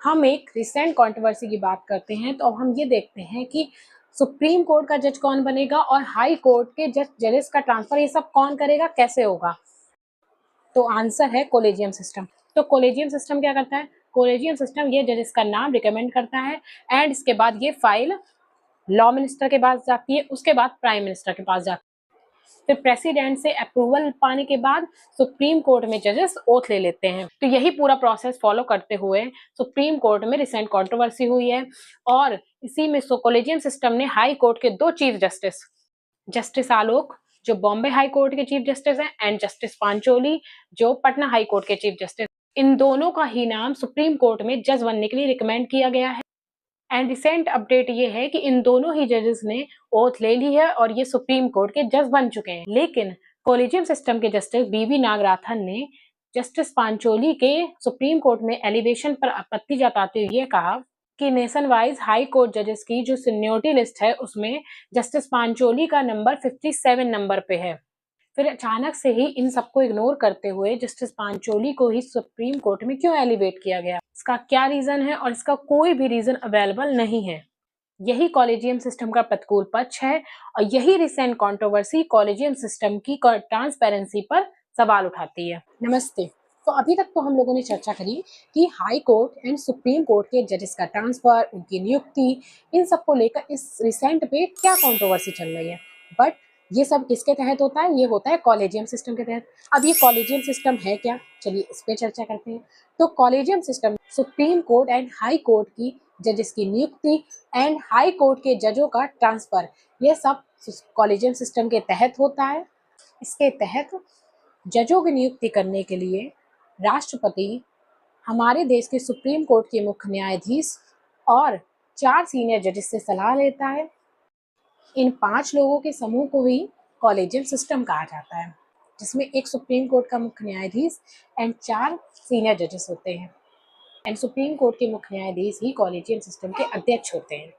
हम एक recent controversy की बात करते हैं तो अब हम ये देखते हैं कि सुप्रीम कोर्ट का जज कौन बनेगा और हाई कोर्ट के जजेस का ट्रांसफर ये सब कौन करेगा, कैसे होगा। तो आंसर है कोलेजियम सिस्टम। तो कोलेजियम सिस्टम क्या करता है? कोलेजियम सिस्टम ये जजेस का नाम रिकमेंड करता है एंड इसके बाद ये फाइल लॉ मिनिस्टर के पास जाती है, उसके बाद प्राइम मिनिस्टर के पास जाती है, फिर प्रेसिडेंट से अप्रूवल पाने के बाद सुप्रीम कोर्ट में जजेस ओथ ले लेते हैं। तो यही पूरा प्रोसेस फॉलो करते हुए सुप्रीम कोर्ट में रिसेंट कंट्रोवर्सी हुई है और इसी में कोलेजियम सिस्टम ने हाई कोर्ट के दो चीफ जस्टिस, जस्टिस आलोक जो बॉम्बे हाई कोर्ट के चीफ जस्टिस हैं एंड जस्टिस पांचोली जो पटना हाई कोर्ट के चीफ जस्टिस, इन दोनों का ही नाम सुप्रीम कोर्ट में जज बनने के लिए रिकमेंड किया गया है। एंड रिसेंट अपडेट ये है कि इन दोनों ही जजेस ने ओथ ले ली है और ये सुप्रीम कोर्ट के जज बन चुके हैं। लेकिन कोलेजियम सिस्टम के जस्टिस बीवी नागराथन ने जस्टिस पांचोली के सुप्रीम कोर्ट में एलिवेशन पर आपत्ति जताते हुए कहा कि नेशन वाइज हाई कोर्ट जजेस की जो सीनियरिटी लिस्ट है उसमें जस्टिस पांचोली का नंबर 57 नंबर पे है। फिर अचानक से ही इन सबको इग्नोर करते हुए जस्टिस पांचोली को ही सुप्रीम कोर्ट में क्यों एलिवेट किया गया, इसका क्या रीजन है? और इसका कोई भी रीजन अवेलेबल नहीं है। यही कॉलेजियम सिस्टम का प्रतिकूल पक्ष है और यही रिसेंट कंट्रोवर्सी कॉलेजियम सिस्टम की ट्रांसपेरेंसी पर सवाल उठाती है। नमस्ते। तो अभी तक तो हम लोगों ने चर्चा करी कि high court and supreme court के जजेस का ट्रांसफर, उनकी नियुक्ति, इन सबको लेकर इस रिसेंट पे क्या कंट्रोवर्सी चल रही है। बट ये सब किसके तहत होता है? ये होता है कॉलेजियम सिस्टम के तहत। अब ये कॉलेजियम सिस्टम है क्या? चलिए इस पे चर्चा करते हैं। तो collegium system supreme court and high court की जजेस की नियुक्ति एंड हाई कोर्ट के जजों का ट्रांसफर, ये सब कॉलेजियम सिस्टम के तहत होता है। इसके तहत जजों की नियुक्ति करने के लिए राष्ट्रपति हमारे देश के सुप्रीम कोर्ट के मुख्य न्यायाधीश और 4 सीनियर जजेस से सलाह लेता है। इन 5 लोगों के समूह को ही कॉलेजियम सिस्टम कहा जाता है, जिसमें एक सुप्रीम कोर्ट का मुख्य न्यायाधीश एंड 4 सीनियर जजेस होते हैं एंड सुप्रीम कोर्ट के मुख्य न्यायाधीश ही कॉलेजियम सिस्टम के अध्यक्ष होते हैं।